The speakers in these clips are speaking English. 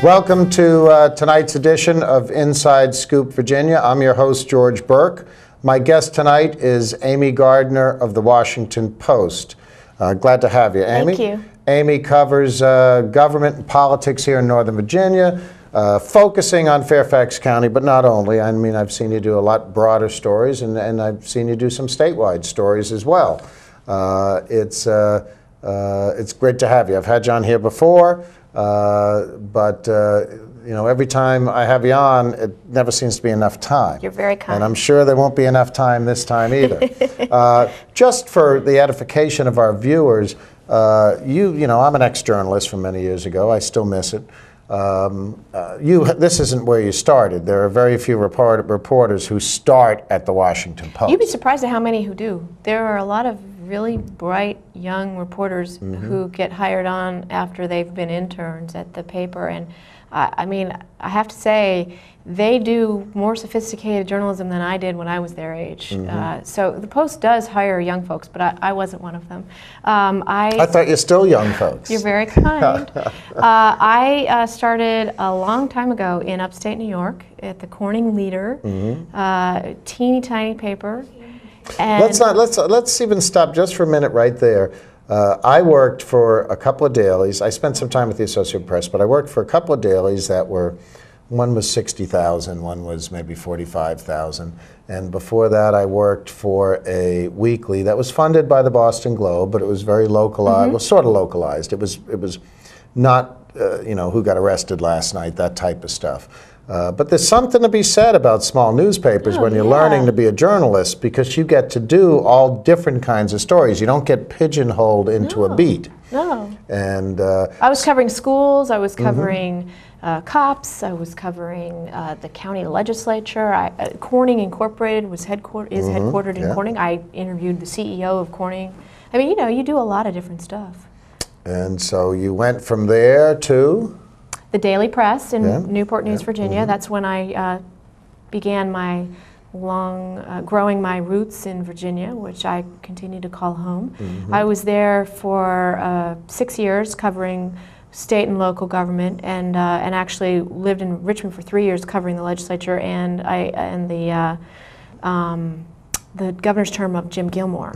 Welcome to tonight's edition of Inside Scoop Virginia. I'm your host, George Burke. My guest tonight is Amy Gardner of the Washington Post. Glad to have you, Amy. Thank you. Amy covers government and politics here in Northern Virginia, focusing on Fairfax County, but not only. I mean, I've seen you do a lot broader stories, and I've seen you do some statewide stories as well. It's great to have you. I've had you on here before. But you know, every time I have you on, it never seems to be enough time. You're very kind. And I'm sure there won't be enough time this time either. Just for the edification of our viewers, you know, I'm an ex-journalist from many years ago. I still miss it. This isn't where you started. There are very few reporters who start at the Washington Post. You'd be surprised at how many who do. There are a lot of really bright young reporters who get hired on after they've been interns at the paper, and I mean, I have to say, they do more sophisticated journalism than I did when I was their age. So the Post does hire young folks, but I wasn't one of them. I thought you're still young folks. You're very kind. I started a long time ago in upstate New York at the Corning Leader, teeny tiny paper. And let's even stop just for a minute right there. I worked for a couple of dailies. I spent some time with the Associated Press, but I worked for a couple of dailies that were, one was 60,000, one was maybe 45,000. And before that, I worked for a weekly that was funded by the Boston Globe, but it was very localized, well, sort of localized. It was not, you know, who got arrested last night, that type of stuff. But there's something to be said about small newspapers when you're learning to be a journalist, because you get to do all different kinds of stories. You don't get pigeonholed into a beat. No. And I was covering schools, I was covering cops, I was covering the county legislature. Corning Incorporated is headquartered in Corning. I interviewed the CEO of Corning. I mean, you know, you do a lot of different stuff. And so you went from there to? The Daily Press in Newport News, Virginia. That's when I began my growing my roots in Virginia, which I continue to call home. I was there for 6 years covering state and local government, and actually lived in Richmond for 3 years covering the legislature and the governor's term of Jim Gilmore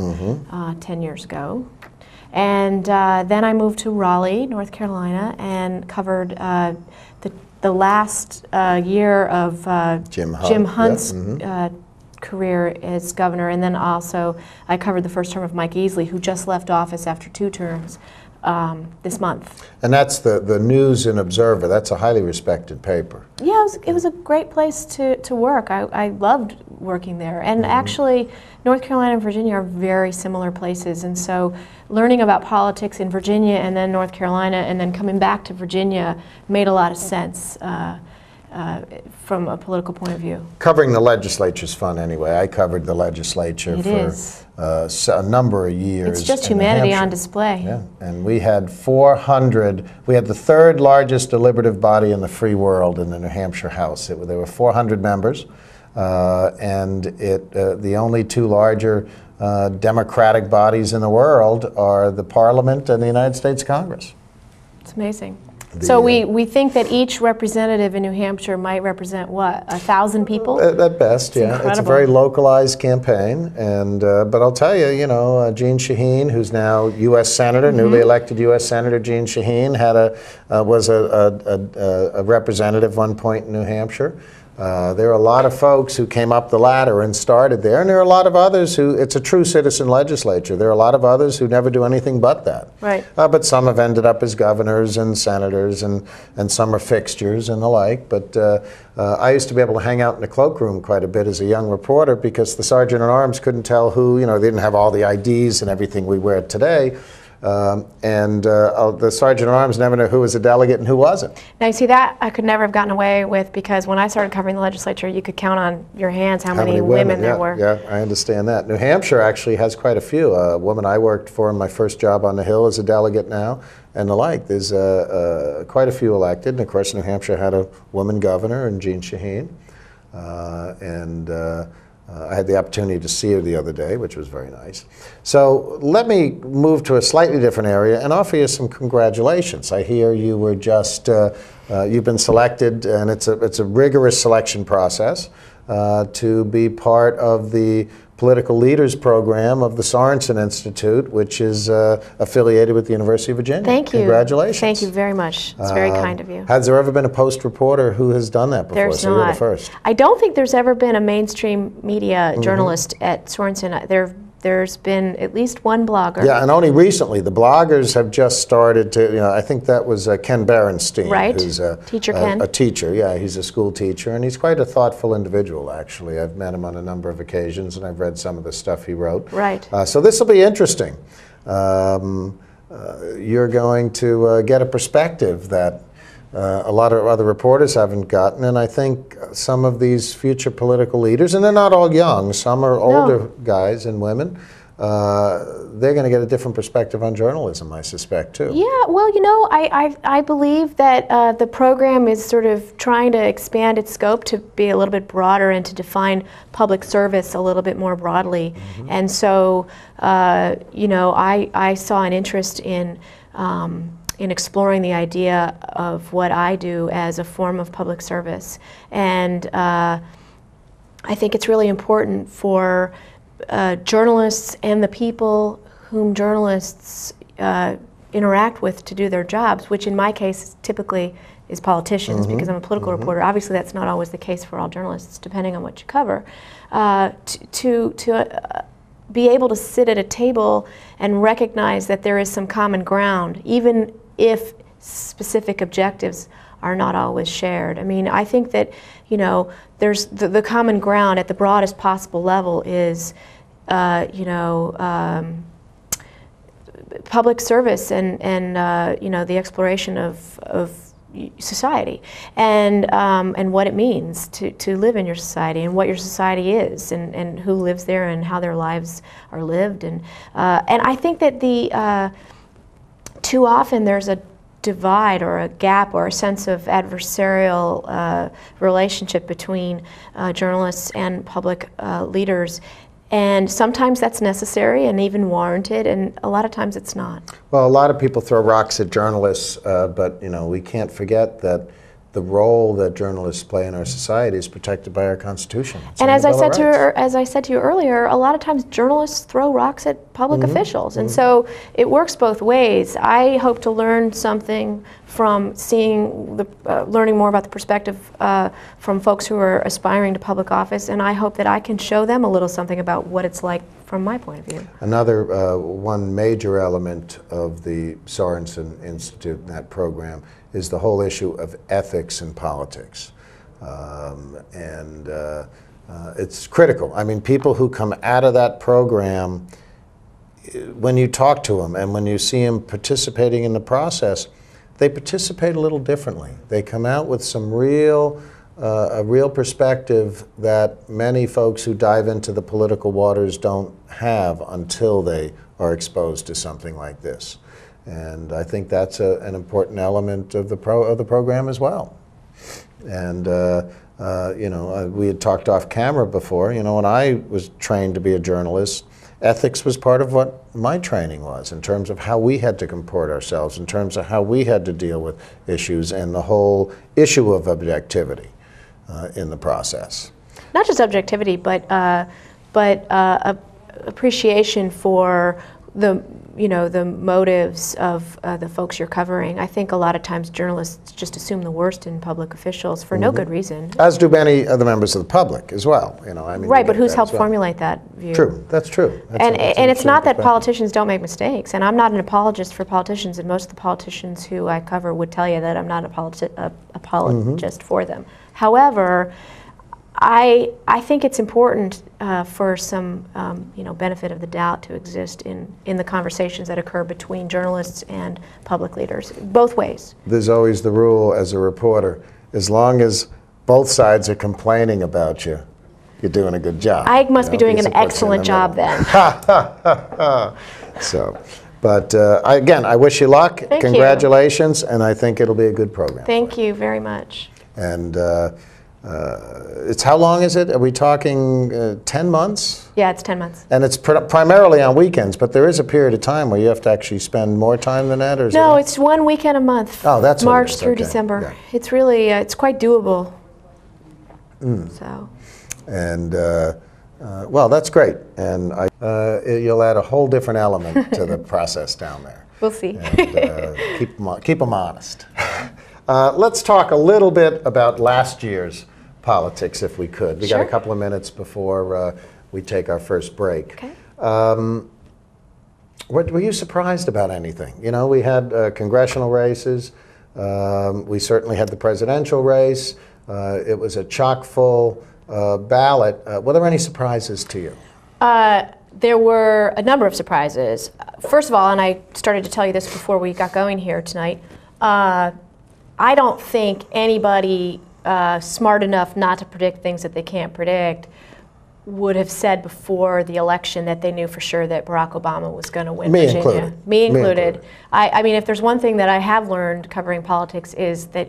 10 years ago. And then I moved to Raleigh, North Carolina, and covered the last year of Jim Hunt's career as governor. And then also I covered the first term of Mike Easley, who just left office after 2 terms this month. And that's the News and Observer. That's a highly respected paper. Yeah, it was a great place to work. I loved working there. And actually, North Carolina and Virginia are very similar places. And so learning about politics in Virginia and then North Carolina and then coming back to Virginia made a lot of sense from a political point of view. Covering the legislature is fun anyway. I covered the legislature for a number of years. It's just humanity on display. Yeah, and we had 400, we had the third largest deliberative body in the free world in the New Hampshire House. There were 400 members, and the only 2 larger democratic bodies in the world are the Parliament and the United States Congress. It's amazing. So we think that each representative in New Hampshire might represent, what, 1,000 people? At best, yeah. Incredible. It's a very localized campaign, and but I'll tell you, you know, Jeanne Shaheen, who's now U.S. Senator, newly elected U.S. Senator Jeanne Shaheen, was a representative at one point in New Hampshire. There are a lot of folks who came up the ladder and started there, and there are a lot of others who, it's a true citizen legislature. There are a lot of others who never do anything but that. Right. But some have ended up as governors and senators, and some are fixtures and the like. But I used to be able to hang out in the cloakroom quite a bit as a young reporter, because the sergeant-at-arms couldn't tell who, you know, they didn't have all the IDs and everything we wear today. The sergeant-at-arms never knew who was a delegate and who wasn't. Now, you see, that I could never have gotten away with, because when I started covering the legislature, you could count on your hands how many women there were. Yeah, I understand that. New Hampshire actually has quite a few. A woman I worked for in my first job on the Hill is a delegate now, and the like. There's quite a few elected, and of course New Hampshire had a woman governor, and Jeanne Shaheen. I had the opportunity to see her the other day, which was very nice. So let me move to a slightly different area and offer you some congratulations. I hear you were just, you've been selected, and it's a rigorous selection process to be part of the Political Leaders Program of the Sorensen Institute, which is affiliated with the University of Virginia. Thank you. Congratulations. Thank you very much. It's very kind of you. Has there ever been a Post reporter who has done that before? There's so not. You're the first. I don't think there's ever been a mainstream media journalist at Sorensen. There's been at least one blogger. Yeah, and only recently. The bloggers have just started to, I think that was Ken Berenstein. Right, who's teacher Ken. A teacher, yeah, he's a school teacher, and he's quite a thoughtful individual, actually. I've met him on a number of occasions, and I've read some of the stuff he wrote. Right. So this will be interesting. You're going to get a perspective that a lot of other reporters haven't gotten, and I think some of these future political leaders, and they're not all young, some are older guys and women, they're going to get a different perspective on journalism, I suspect, too. Yeah, well, I believe that the program is sort of trying to expand its scope to be a little bit broader and to define public service a little bit more broadly. And so, I saw an interest in exploring the idea of what I do as a form of public service. And I think it's really important for journalists and the people whom journalists interact with to do their jobs, which in my case typically is politicians, because I'm a political reporter. Obviously that's not always the case for all journalists, depending on what you cover. To be able to sit at a table and recognize that there is some common ground, even if specific objectives are not always shared. I mean, I think that, there's the common ground at the broadest possible level is, public service and the exploration of society and what it means to live in your society and what your society is and who lives there and how their lives are lived. And I think that too often there's a divide or a gap or a sense of adversarial relationship between journalists and public leaders. And sometimes that's necessary and even warranted, and a lot of times it's not. Well, a lot of people throw rocks at journalists, but we can't forget that the role that journalists play in our society is protected by our Constitution. And as I said to you earlier, a lot of times journalists throw rocks at public officials, and so it works both ways. I hope to learn something from learning more about the perspective from folks who are aspiring to public office, and I hope that I can show them a little something about what it's like from my point of view. Another one major element of the Sorensen Institute and that program is the whole issue of ethics in politics. It's critical. I mean, people who come out of that program, when you talk to them and when you see them participating in the process, they participate a little differently. They come out with some a real perspective that many folks who dive into the political waters don't have until they are exposed to something like this. And I think that's an important element of the program as well. And we had talked off camera before. When I was trained to be a journalist, ethics was part of what my training was in terms of how we had to comport ourselves, in terms of how we had to deal with issues and the whole issue of objectivity in the process. Not just objectivity, but appreciation for the motives of the folks you're covering. I think a lot of times journalists just assume the worst in public officials for no good reason. As do many of the members of the public as well. Right, but who's helped formulate that view? True, that's true. And it's not that politicians don't make mistakes, and I'm not an apologist for politicians, and most of the politicians who I cover would tell you that I'm not an apologist for them. However, I think it's important for some benefit of the doubt to exist in the conversations that occur between journalists and public leaders, both ways. There's always the rule as a reporter, as long as both sides are complaining about you, you're doing a good job. I must be doing an excellent job then. But again, I wish you luck. Thank Congratulations, and I think it'll be a good program. Thank you very much. And It's how long is it? Are we talking 10 months? Yeah, it's 10 months. And it's primarily on weekends, but there is a period of time where you have to actually spend more time than that, or is No, it? it's 1 weekend a month. Oh, that's what it March is. through Okay. December. Yeah. It's really, it's quite doable. So. And well, that's great, and you'll add a whole different element to the process down there. We'll see. And, keep them honest. Let's talk a little bit about last year's politics, if we could. We got a couple of minutes before we take our first break. Okay. Were you surprised about anything? You know, we had congressional races. We certainly had the presidential race. It was a chock-full ballot. Were there any surprises to you? There were a number of surprises. First of all, and I started to tell you this before we got going here tonight, I don't think anybody smart enough not to predict things that they can't predict would have said before the election that they knew for sure that Barack Obama was going to win Virginia. Me included. I mean, if there's one thing that I have learned covering politics is that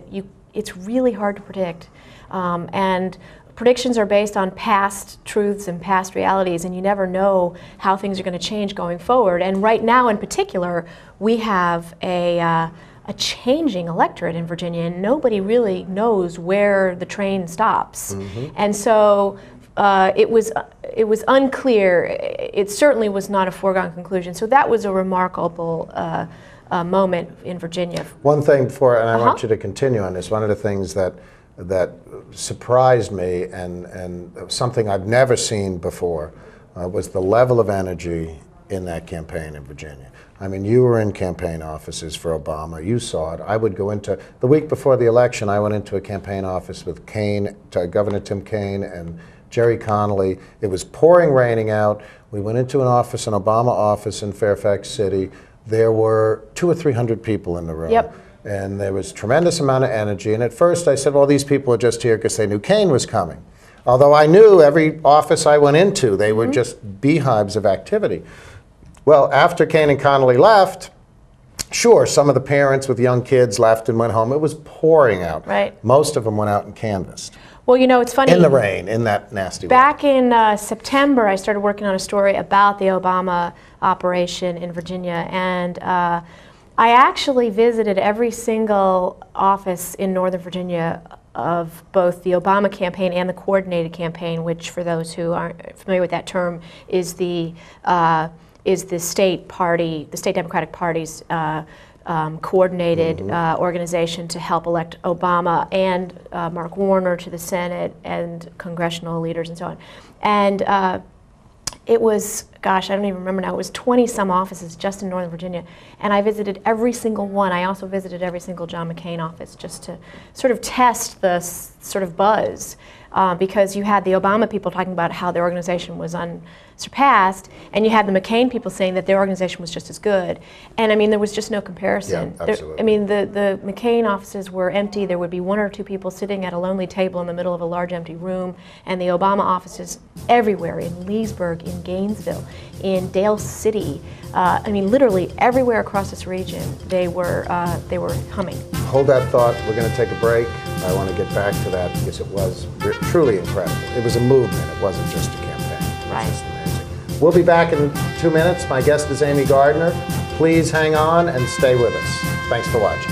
it's really hard to predict. And predictions are based on past truths and past realities, and you never know how things are going to change going forward. And right now, in particular, we have a changing electorate in Virginia, and nobody really knows where the train stops. And so it was unclear. It certainly was not a foregone conclusion. So that was a remarkable moment in Virginia. One thing before, and I want you to continue on this, one of the things that surprised me and something I've never seen before was the level of energy in that campaign in Virginia. I mean, you were in campaign offices for Obama. You saw it. I would go into, the week before the election, I went into a campaign office with Governor Tim Kaine and Jerry Connolly. It was pouring, raining out. We went into an office, an Obama office in Fairfax City. There were 200 or 300 people in the room. Yep. And there was a tremendous amount of energy. And at first I said, well, these people are just here because they knew Kaine was coming. Although I knew every office I went into, they were just beehives of activity. Well, after Kaine and Connolly left, sure, some of the parents with young kids left and went home. It was pouring out. Right. Most of them went out and canvassed. Well, you know, it's funny. In the rain, in that nasty weather. Back in September, I started working on a story about the Obama operation in Virginia, and I actually visited every single office in Northern Virginia of both the Obama campaign and the coordinated campaign, which, for those who aren't familiar with that term, is the state party, the state Democratic Party's coordinated organization to help elect Obama and Mark Warner to the Senate and congressional leaders and so on. And it was, gosh, I don't even remember now, it was 20-some offices just in Northern Virginia. And I visited every single one. I also visited every single John McCain office just to sort of test the sort of buzz. Because you had the Obama people talking about how their organization was unsurpassed, and you had the McCain people saying that their organization was just as good. And I mean, there was just no comparison. Yeah, absolutely. I mean, the McCain offices were empty. There would be 1 or 2 people sitting at a lonely table in the middle of a large empty room, and the Obama offices everywhere, in Leesburg, in Gainesville, in Dale City. I mean, literally everywhere across this region, they were humming. Hold that thought. We're going to take a break. I want to get back to that because it was truly incredible. It was a movement. It wasn't just a campaign. Right. It was just amazing. We'll be back in 2 minutes. My guest is Amy Gardner. Please hang on and stay with us. Thanks for watching.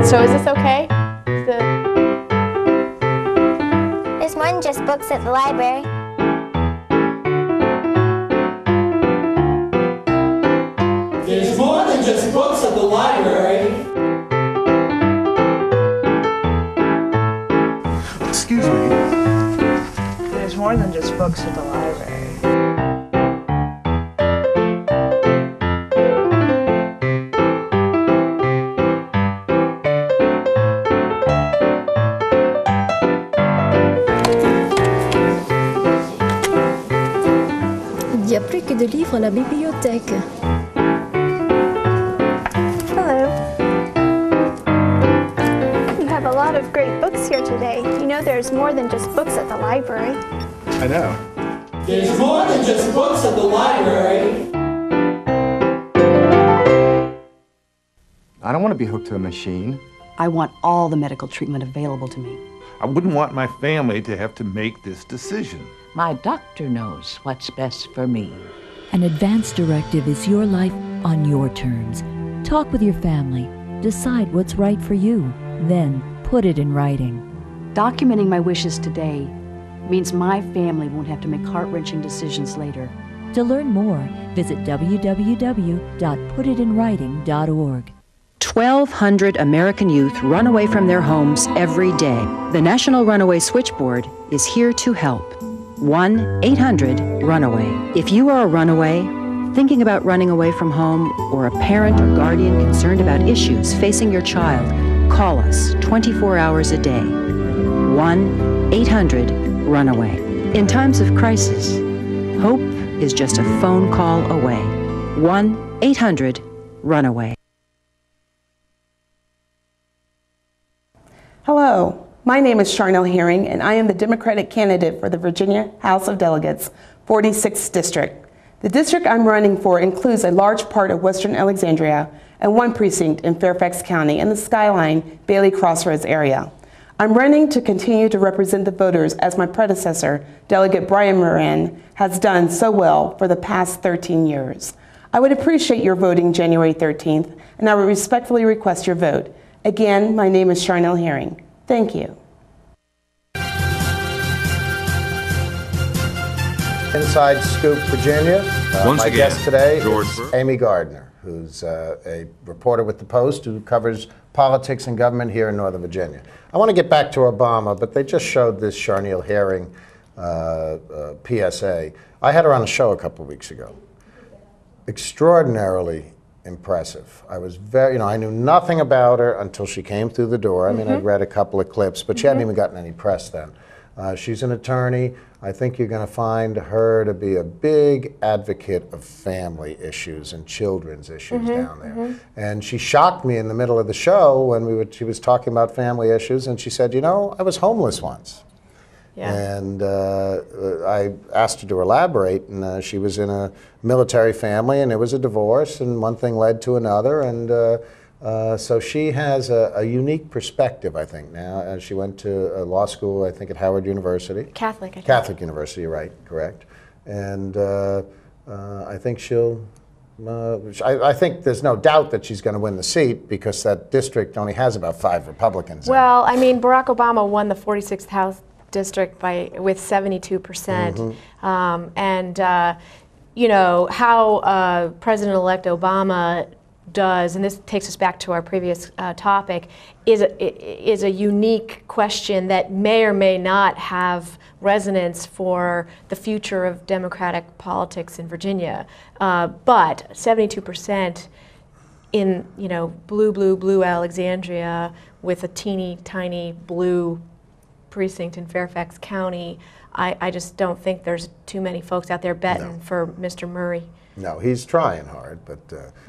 So is this okay? There's more than just books at the library. There's more than just books at the library. Excuse me. There's more than just books at the library. Il y a plus que de livres à la bibliothèque. Hello. You have a lot of great books here today. You know there's more than just books at the library. I know. There's more than just books at the library. I don't want to be hooked to a machine. I want all the medical treatment available to me. I wouldn't want my family to have to make this decision. My doctor knows what's best for me. An advance directive is your life on your terms. Talk with your family. Decide what's right for you. Then put it in writing. Documenting my wishes today means my family won't have to make heart-wrenching decisions later. To learn more, visit www.putitinwriting.org. 1,200 American youth run away from their homes every day. The National Runaway Switchboard is here to help. 1-800-RUNAWAY. If you are a runaway, thinking about running away from home, or a parent or guardian concerned about issues facing your child, call us 24 hours a day. 1-800-RUNAWAY. In times of crisis, hope is just a phone call away. 1-800-RUNAWAY. Hello, my name is Charnel Herring, and I am the Democratic candidate for the Virginia House of Delegates, 46th District. The district I'm running for includes a large part of western Alexandria and one precinct in Fairfax County in the Skyline, Bailey Crossroads area. I'm running to continue to represent the voters as my predecessor, Delegate Brian Moran, has done so well for the past 13 years. I would appreciate your voting January 13th, and I would respectfully request your vote. Again, my name is Charnel Herring. Thank you. Inside Scoop, Virginia. Once my again, guest today George is Burke. Amy Gardner, who's a reporter with The Post who covers politics and government here in Northern Virginia. I want to get back to Obama, but they just showed this Charnel Herring PSA. I had her on a show a couple of weeks ago. Extraordinarily impressive. I was very, I knew nothing about her until she came through the door. I mean, I'd read a couple of clips, but she hadn't even gotten any press then. She's an attorney. I think you're going to find her to be a big advocate of family issues and children's issues down there. And she shocked me in the middle of the show when she was talking about family issues, and she said, I was homeless once. Yeah. And I asked her to elaborate, and she was in a military family, and it was a divorce, and one thing led to another, and so she has a unique perspective, I think, now. She went to law school, I think, at Howard University. Catholic, I think. Catholic University, right, correct. And I think she'll, I think there's no doubt that she's going to win the seat because that district only has about 5 Republicans. Well, I mean, Barack Obama won the 46th House district with 72%. And, how President-elect Obama does, and this takes us back to our previous topic, is a unique question that may or may not have resonance for the future of Democratic politics in Virginia. But 72% in blue Alexandria with a teeny tiny blue precinct in Fairfax County, I just don't think there's too many folks out there betting for Mr. Murray. No, he's trying hard, but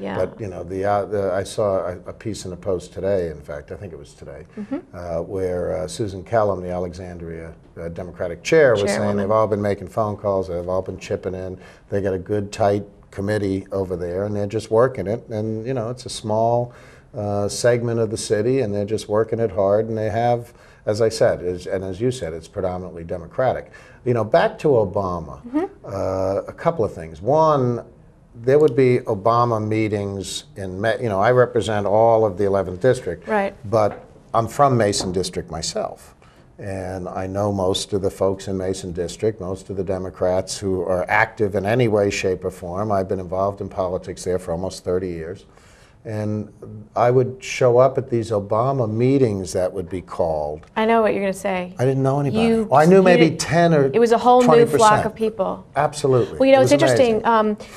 I saw a piece in the Post today, in fact, I think it was today, where Susan Kellum, the Alexandria Democratic chair, was saying they've all been making phone calls, they've all been chipping in, they got a good, tight committee over there, and they're just working it, and it's a small segment of the city, and they're just working it hard, and they have, as I said, and as you said, it's predominantly Democratic. Back to Obama, a couple of things. One, there would be Obama meetings in, I represent all of the 11th District, right. But I'm from Mason District myself. And I know most of the folks in Mason District, most of the Democrats who are active in any way, shape, or form. I've been involved in politics there for almost 30 years. And I would show up at these Obama meetings that would be called. I know what you're going to say. I didn't know anybody. Well, I knew maybe 10 or 20%. It was a whole new flock of people. Absolutely. Well, it's interesting.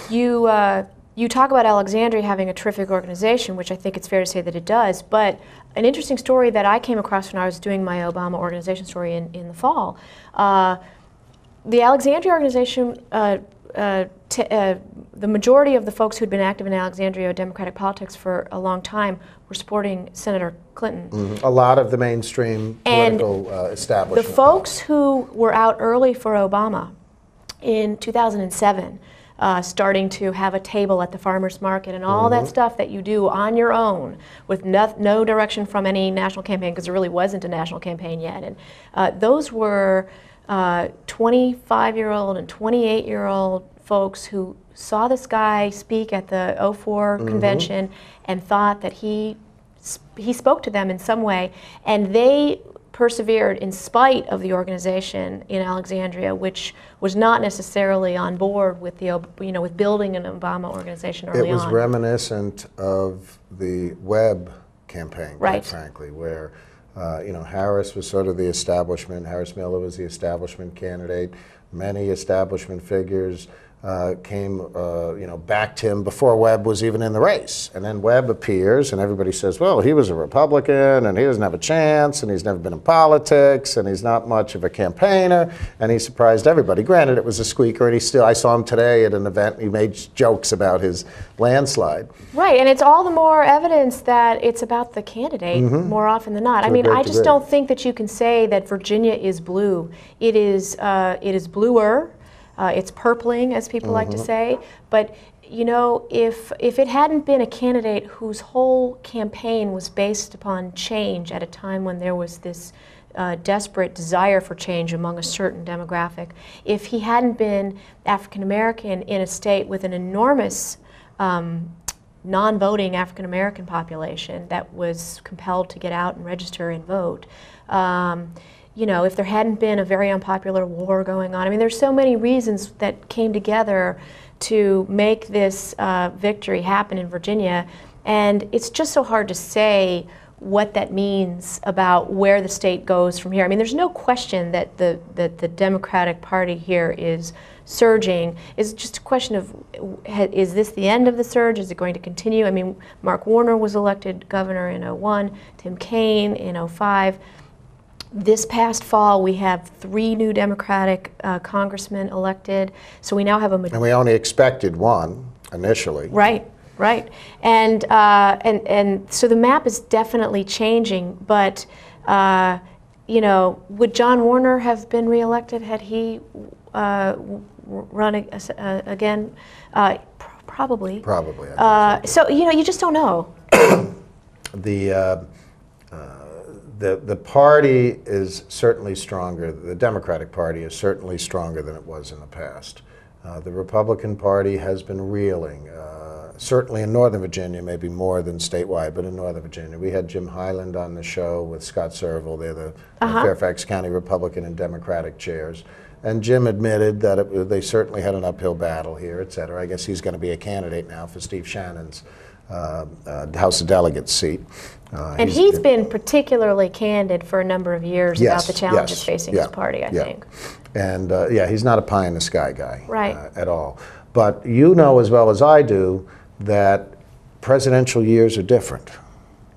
You talk about Alexandria having a terrific organization, which I think it's fair to say that it does. But an interesting story that I came across when I was doing my Obama organization story in the fall, the Alexandria organization, the majority of the folks who'd been active in Alexandria Democratic politics for a long time were supporting Senator Clinton. A lot of the mainstream political establishment. The folks who were out early for Obama in 2007, starting to have a table at the farmer's market and all that stuff that you do on your own with no direction from any national campaign, because there really wasn't a national campaign yet. And those were 25-year-old and 28-year-old folks who saw this guy speak at the '04 convention and thought that he spoke to them in some way, and they persevered in spite of the organization in Alexandria, which was not necessarily on board with the with building an Obama organization early on. It was reminiscent of the Webb campaign, quite frankly, where Harris was sort of the establishment. Harris Miller was the establishment candidate. Many establishment figures came, backed him before Webb was even in the race. And then Webb appears, and everybody says, well, he was a Republican, and he doesn't have a chance, and he's never been in politics, and he's not much of a campaigner, and he surprised everybody. Granted, it was a squeaker, and I saw him today at an event, he made jokes about his landslide. Right, and it's all the more evidence that it's about the candidate more often than not. I mean, I just don't think that you can say that Virginia is blue. It is bluer. It's purpling, as people like to say. But if it hadn't been a candidate whose whole campaign was based upon change at a time when there was this desperate desire for change among a certain demographic, if he hadn't been African American in a state with an enormous non-voting African American population that was compelled to get out and register and vote, if there hadn't been a very unpopular war going on. I mean, there's so many reasons that came together to make this victory happen in Virginia, and it's just so hard to say what that means about where the state goes from here. I mean, there's no question that the Democratic Party here is surging. It's just a question of, is this the end of the surge? Is it going to continue? I mean, Mark Warner was elected governor in '01, Tim Kaine in '05. This past fall, we have 3 new Democratic congressmen elected, so we now have a majority. And we only expected one initially. Right, and so the map is definitely changing. But would John Warner have been reelected had he run again? Probably. Probably. So you just don't know. The party is certainly stronger. The Democratic Party is certainly stronger than it was in the past. The Republican Party has been reeling, certainly in Northern Virginia, maybe more than statewide, but in Northern Virginia. We had Jim Highland on the show with Scott Serval. They're the Fairfax County Republican and Democratic chairs. And Jim admitted that they certainly had an uphill battle here, et cetera. I guess he's going to be a candidate now for Steve Shannon's House of Delegates seat. And he's been particularly candid for a number of years about the challenges facing his party, I think. And he's not a pie in the sky guy at all. But you know as well as I do that presidential years are different.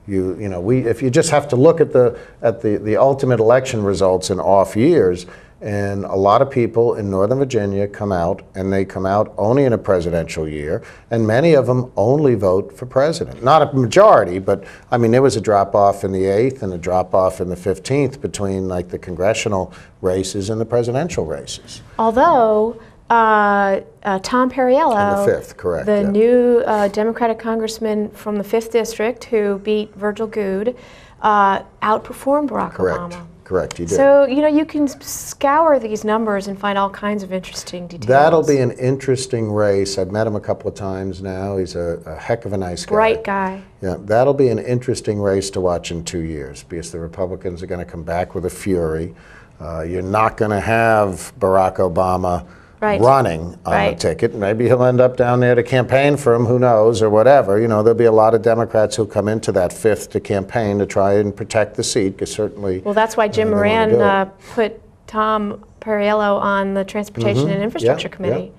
If you just have to look at the ultimate election results in off years, and a lot of people in Northern Virginia come out, and they come out only in a presidential year, and many of them only vote for president. Not a majority, but I mean, there was a drop-off in the 8th and a drop-off in the 15th between like the congressional races and the presidential races. Although Tom Perriello, the 5th, correct, the new Democratic congressman from the 5th district who beat Virgil Goode, outperformed Barack Obama. Correct, you did. So, you can scour these numbers and find all kinds of interesting details. That'll be an interesting race. I've met him a couple of times now. He's a heck of a nice guy. Bright guy. Yeah, that'll be an interesting race to watch in 2 years, because the Republicans are going to come back with a fury. You're not going to have Barack Obama running on the ticket. Maybe he'll end up down there to campaign for him, who knows, or whatever. There'll be a lot of Democrats who'll come into that 5th to campaign to try and protect the seat, because certainly... Well, that's why Jim Moran put Tom Perriello on the Transportation and Infrastructure Committee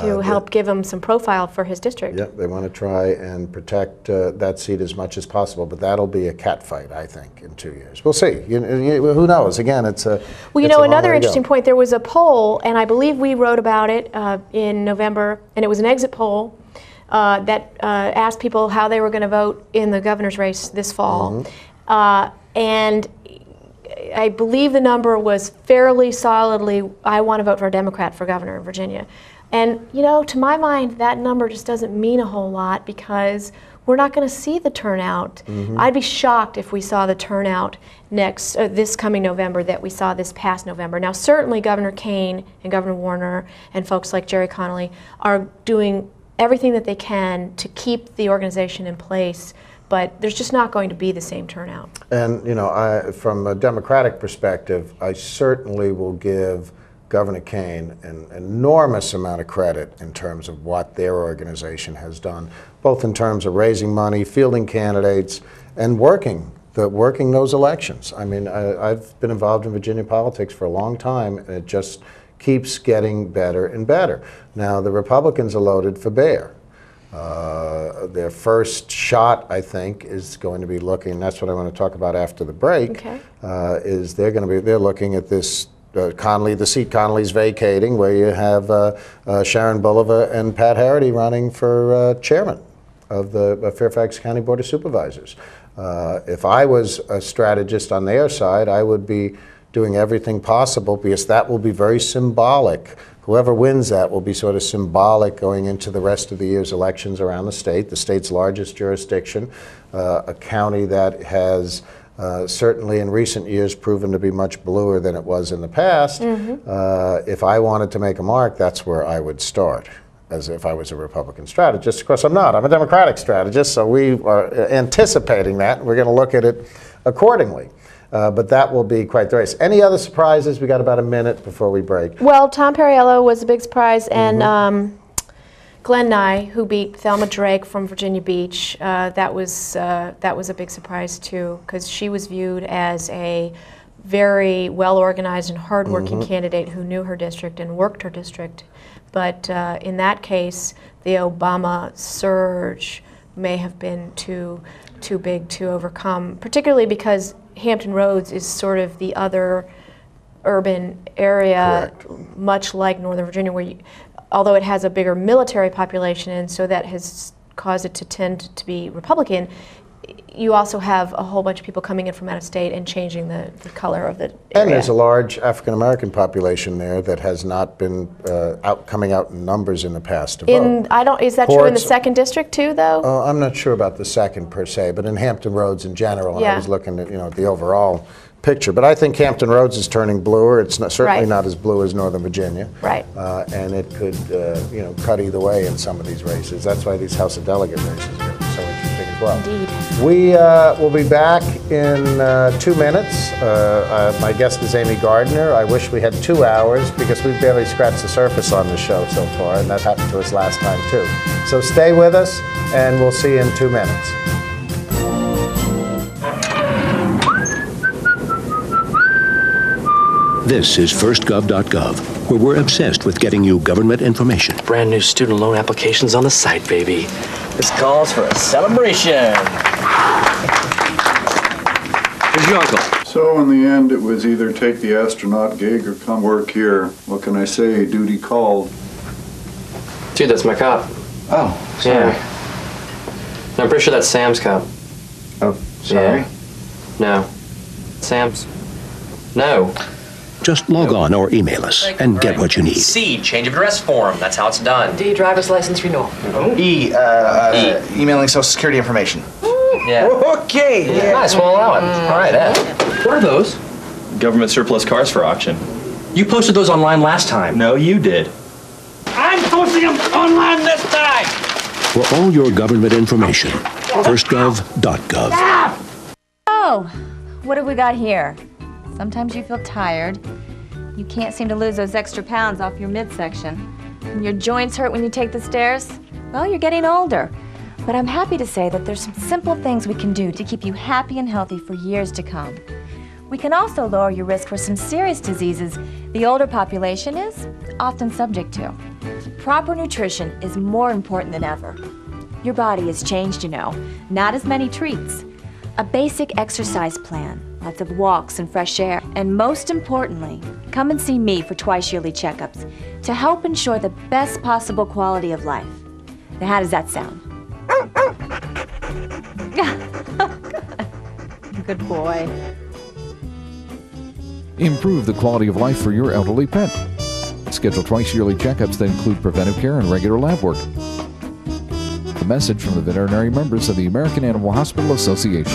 to help give him some profile for his district. Yeah, they want to try and protect that seat as much as possible, but that'll be a catfight, I think, in 2 years. We'll see. Who knows? Again, it's a... Well, another interesting point, there was a poll, and I believe we wrote about it in November, and it was an exit poll that asked people how they were going to vote in the governor's race this fall. And I believe the number was fairly solidly, I want to vote for a Democrat for governor in Virginia. And, you know, to my mind, that number just doesn't mean a whole lot because we're not going to see the turnout. I'd be shocked if we saw the turnout this coming November that we saw this past November. Now, certainly Governor Kane and Governor Warner and folks like Jerry Connolly are doing everything that they can to keep the organization in place, but there's just not going to be the same turnout. And, you know, from a Democratic perspective, I certainly will give Governor Kane an enormous amount of credit in terms of what their organization has done, both in terms of raising money, fielding candidates, and working those elections. I mean, I've been involved in Virginia politics for a long time, and it just keeps getting better and better. Now, the Republicans are loaded for bear. Their first shot, I think, is going to be looking, that's what I want to talk about after the break, is they're looking at this the seat Connolly's vacating, where you have Sharon Bulova and Pat Harity running for chairman of the Fairfax County Board of Supervisors. If I was a strategist on their side, I would be doing everything possible, because that will be very symbolic. Whoever wins that will be sort of symbolic going into the rest of the year's elections around the state's largest jurisdiction, a county that has certainly in recent years proven to be much bluer than it was in the past. If I wanted to make a mark, that's where I would start, as if I was a Republican strategist. Of course, I'm not. I'm a Democratic strategist, so we are anticipating that. We're going to look at it accordingly. But that will be quite the race. Any other surprises? We got about a minute before we break. Well, Tom Perriello was a big surprise, and Glenn Nye, who beat Thelma Drake from Virginia Beach, that was a big surprise too, because she was viewed as a very well-organized and hard-working candidate who knew her district and worked her district. But in that case, the Obama surge may have been too big to overcome, particularly because Hampton Roads is sort of the other urban area, much like Northern Virginia, where although it has a bigger military population, and so that has caused it to tend to be Republican, you also have a whole bunch of people coming in from out of state and changing the color of the area. And there's a large African-American population there that has not been coming out in numbers in the past to vote. Is that true in the 2nd District too, though? I'm not sure about the 2nd per se, but in Hampton Roads in general, and I was looking at at the overall picture. But I think Hampton Roads is turning bluer. It's certainly not as blue as Northern Virginia. And it could cut either way in some of these races. That's why these House of Delegate races are so interesting as well. Indeed. We will be back in 2 minutes. My guest is Amy Gardner. I wish we had 2 hours, because we've barely scratched the surface on the show so far, and that happened to us last time too. So stay with us, and we'll see you in 2 minutes. This is firstgov.gov, where we're obsessed with getting you government information. Brand new student loan applications on the site, baby. This calls for a celebration. Here's your uncle. So in the end, it was either take the astronaut gig or come work here. What can I say? Duty called. Dude, that's my cop. Oh, sorry. Yeah. No, I'm pretty sure that's Sam's cop. Oh, sorry. Yeah. No. Sam's? No. Just log on or email us and get what you need. C, change of address form. That's how it's done. D, driver's license renewal. E, emailing Social Security information. Yeah. Okay. Yeah. Nice, we'll allow it. All right, Ed. What are those? Government surplus cars for auction. You posted those online last time. No, you did. I'm posting them online this time! For all your government information, firstgov.gov. Oh, what have we got here? Sometimes you feel tired. You can't seem to lose those extra pounds off your midsection. And your joints hurt when you take the stairs? Well, you're getting older. But I'm happy to say that there's some simple things we can do to keep you happy and healthy for years to come. We can also lower your risk for some serious diseases the older population is often subject to. Proper nutrition is more important than ever. Your body has changed, you know. Not as many treats. A basic exercise plan, lots of walks and fresh air, and most importantly, come and see me for twice-yearly checkups to help ensure the best possible quality of life. Now, how does that sound? Good boy. Improve the quality of life for your elderly pet. Schedule twice yearly checkups that include preventive care and regular lab work. A message from the veterinary members of the American Animal Hospital Association.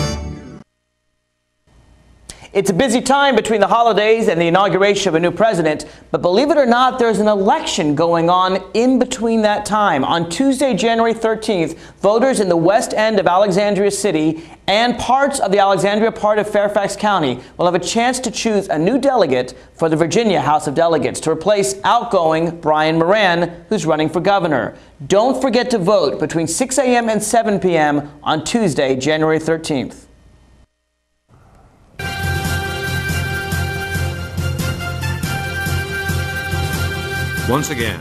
It's a busy time between the holidays and the inauguration of a new president, but believe it or not, there's an election going on in between that time. On Tuesday, January 13th, voters in the west end of Alexandria City and parts of the Alexandria part of Fairfax County will have a chance to choose a new delegate for the Virginia House of Delegates to replace outgoing Brian Moran, who's running for governor. Don't forget to vote between 6 a.m. and 7 p.m. on Tuesday, January 13th. Once again,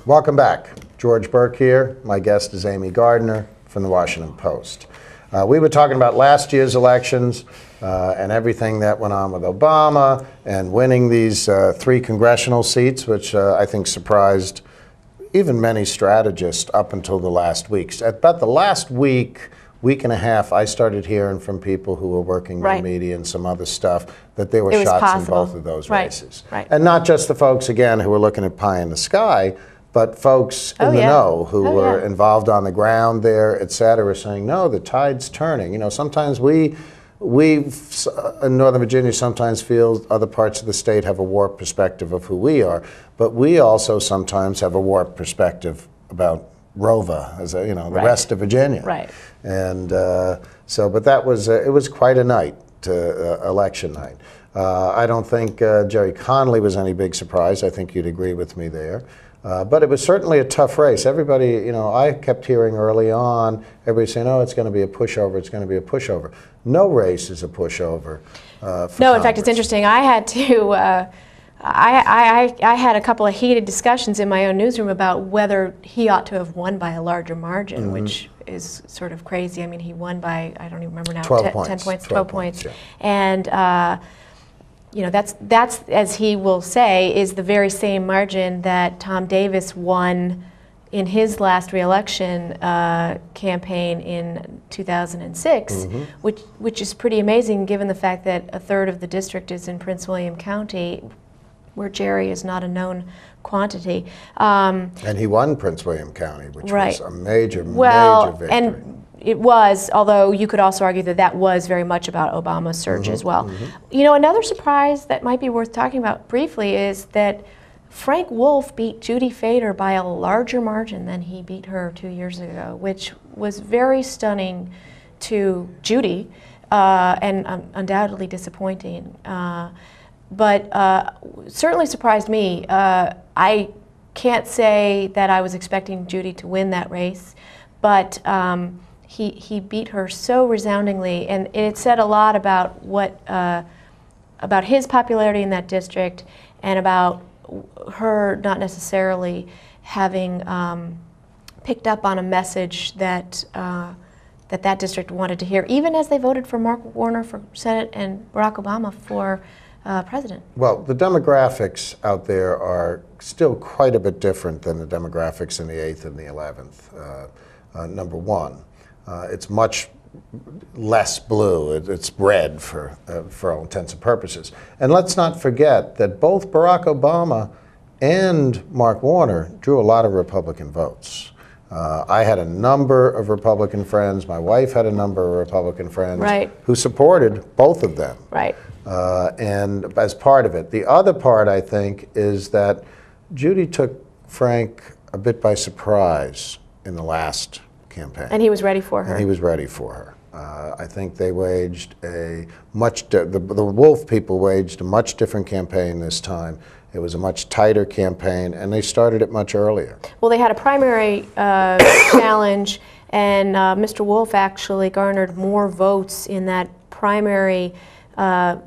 welcome back. George Burke here. My guest is Amy Gardner from the Washington Post. We were talking about last year's elections and everything that went on with Obama and winning these 3 congressional seats, which I think surprised even many strategists up until the last week. About the last week and a half, I started hearing from people who were working in the media and some other stuff that there were shots in both of those races. And not just the folks, again, who were looking at pie in the sky, but folks in the know who were involved on the ground there, et cetera, saying, no, the tide's turning. You know, sometimes we in Northern Virginia sometimes feel other parts of the state have a warped perspective of who we are, but we also sometimes have a warped perspective about Rova, as a, the rest of Virginia. And but that was, it was quite a night, election night. I don't think Jerry Connolly was any big surprise. I think you'd agree with me there. But it was certainly a tough race. Everybody, I kept hearing early on, everybody saying, oh, it's going to be a pushover, it's going to be a pushover. No race is a pushover for No, in fact, it's interesting. I had to, I had a couple of heated discussions in my own newsroom about whether he ought to have won by a larger margin, which is sort of crazy. I mean, he won by, I don't even remember now, 12 points. Yeah. And, that's, as he will say, is the very same margin that Tom Davis won in his last re-election campaign in 2006, which is pretty amazing given the fact that a third of the district is in Prince William County, where Jerry is not a known quantity. And he won Prince William County, which was a major, major victory. And it was, although you could also argue that that was very much about Obama's surge as well. Another surprise that might be worth talking about briefly is that Frank Wolf beat Judy Fader by a larger margin than he beat her 2 years ago, which was very stunning to Judy and undoubtedly disappointing. But certainly surprised me. I can't say that I was expecting Judy to win that race, but he beat her so resoundingly, and it said a lot about about his popularity in that district and about her not necessarily having picked up on a message that that district wanted to hear, even as they voted for Mark Warner for Senate and Barack Obama for president. Well, the demographics out there are still quite a bit different than the demographics in the 8th and the 11th. Number one, it's much less blue. It's red for all intents and purposes. And let's not forget that both Barack Obama and Mark Warner drew a lot of Republican votes. I had a number of Republican friends. My wife had a number of Republican friends who supported both of them. And as part of it. The other part, I think, is that Judy took Frank a bit by surprise in the last campaign. And he was ready for her. And he was ready for her. I think they waged the Wolf people waged a much different campaign this time. It was a much tighter campaign, and they started it much earlier. Well, they had a primary challenge, and Mr. Wolf actually garnered more votes in that primary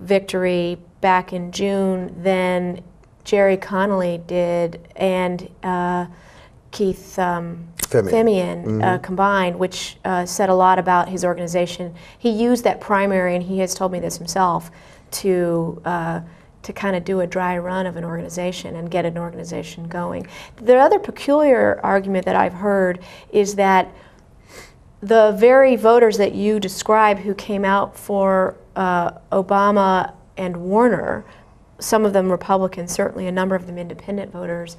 victory back in June than Jerry Connolly did and Keith Femian combined, which said a lot about his organization. He used that primary, and he has told me this himself, to kind of do a dry run of an organization and get an organization going. The other peculiar argument that I've heard is that the very voters that you describe who came out for Obama Warner, some of them Republicans, certainly a number of them independent voters,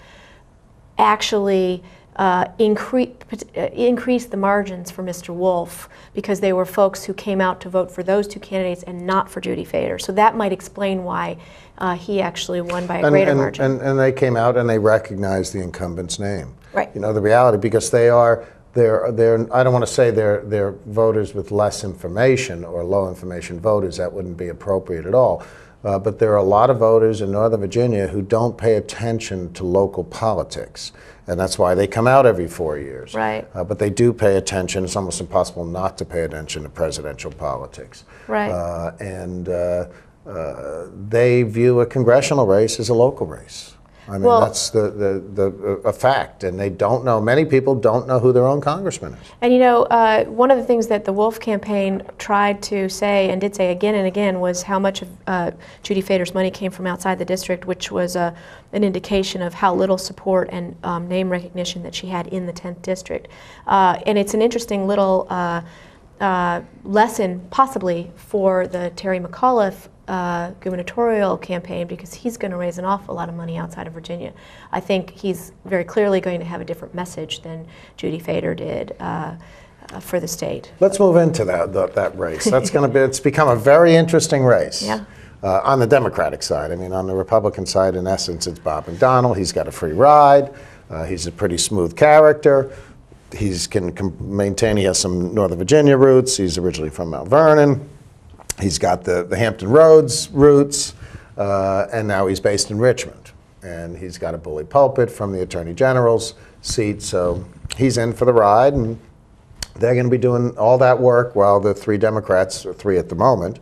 actually increased the margins for Mr. Wolf because they were folks who came out to vote for those two candidates and not for Judy Fader. So that might explain why he actually won by a greater margin. And they came out and they recognized the incumbent's name. Right. You know, the reality, because they're I don't want to say they're voters with less information or low information voters. That wouldn't be appropriate at all. But there are a lot of voters in Northern Virginia who don't pay attention to local politics. And that's why they come out every 4 years. Right. But they do pay attention. It's almost impossible not to pay attention to presidential politics. Right. They view a congressional race as a local race. I mean, that's a fact, and they don't know. Many people don't know who their own congressman is. And you know, one of the things that the Wolf campaign tried to say, and did say again and again, was how much of Judy Fader's money came from outside the district, which was an indication of how little support and name recognition that she had in the 10th district. And it's an interesting little lesson, possibly, for the Terry McAuliffe gubernatorial campaign, because he's going to raise an awful lot of money outside of Virginia. I think he's very clearly going to have a different message than Judy Fader did for the state. Let's move into that race. That's going to be, it's become a very interesting race. Yeah. On the Democratic side. I mean, on the Republican side, in essence, it's Bob McDonnell. He's got a free ride. He's a pretty smooth character. He can maintain, he has some Northern Virginia roots. He's originally from Mount Vernon. He's got the Hampton Roads roots, and now he's based in Richmond. And he's got a bully pulpit from the Attorney General's seat, so he's in for the ride, and they're going to be doing all that work while the three Democrats, or three at the moment,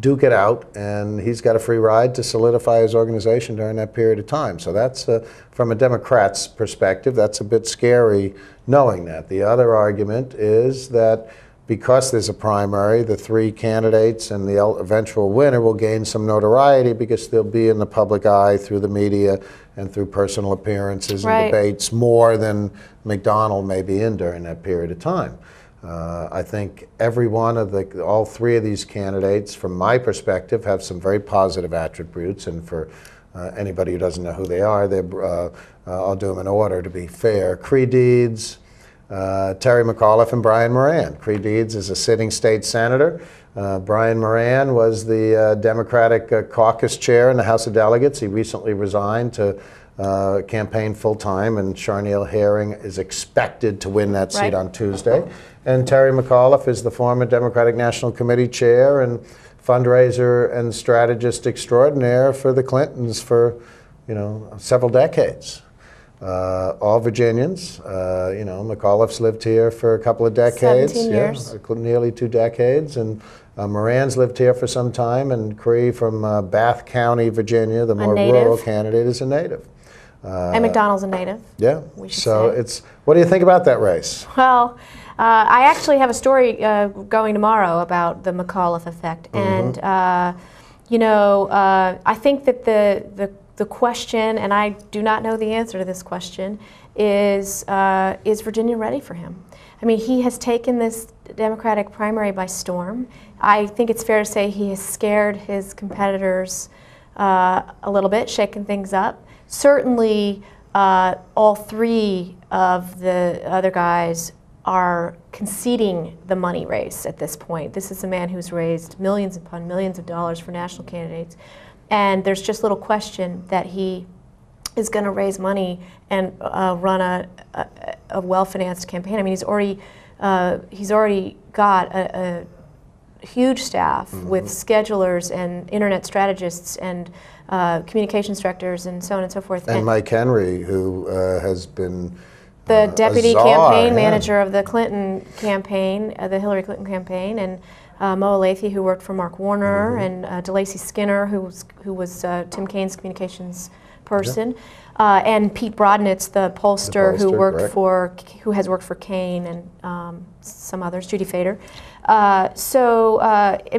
duke it out, and he's got a free ride to solidify his organization during that period of time. So that's, from a Democrat's perspective, that's a bit scary knowing that. The other argument is that because there's a primary, the three candidates and the eventual winner will gain some notoriety because they'll be in the public eye through the media and through personal appearances and debates more than McDonnell may be in during that period of time. I think every one of all three of these candidates, from my perspective, have some very positive attributes, and for anybody who doesn't know who they are, I'll do them in order to be fair. Creed Deeds, Terry McAuliffe, and Brian Moran. Creed Deeds is a sitting state senator. Brian Moran was the Democratic caucus chair in the House of Delegates. He recently resigned to campaign full-time, and Charnel Herring is expected to win that seat on Tuesday. And Terry McAuliffe is the former Democratic National Committee chair and fundraiser and strategist extraordinaire for the Clintons for, several decades. All Virginians. McAuliffe's lived here for a couple of decades. 17 years. Nearly 2 decades. And Moran's lived here for some time, and Cree from Bath County, Virginia, the more rural candidate, is a native. And McDonnell's a native. Yeah. So what do you think about that race? Well, I actually have a story going tomorrow about the McAuliffe effect. And, I think that the question, and I do not know the answer to this question, is Virginia ready for him? I mean, he has taken this Democratic primary by storm. I think it's fair to say he has scared his competitors a little bit, shaken things up. Certainly, all three of the other guys are conceding the money race at this point. This is a man who's raised millions upon millions of dollars for national candidates. And there's just little question that he is going to raise money and run a well-financed campaign. I mean, he's already got a huge staff with schedulers and internet strategists and communications directors and so on and so forth. And Mike Henry, who has been the deputy campaign manager of the Clinton campaign, the Hillary Clinton campaign, and Mo Alathe, who worked for Mark Warner, and DeLacy Skinner, who was Tim Kaine's communications person. And Pete Brodnitz, the pollster who has worked for Kane and some others, Judy Fader. I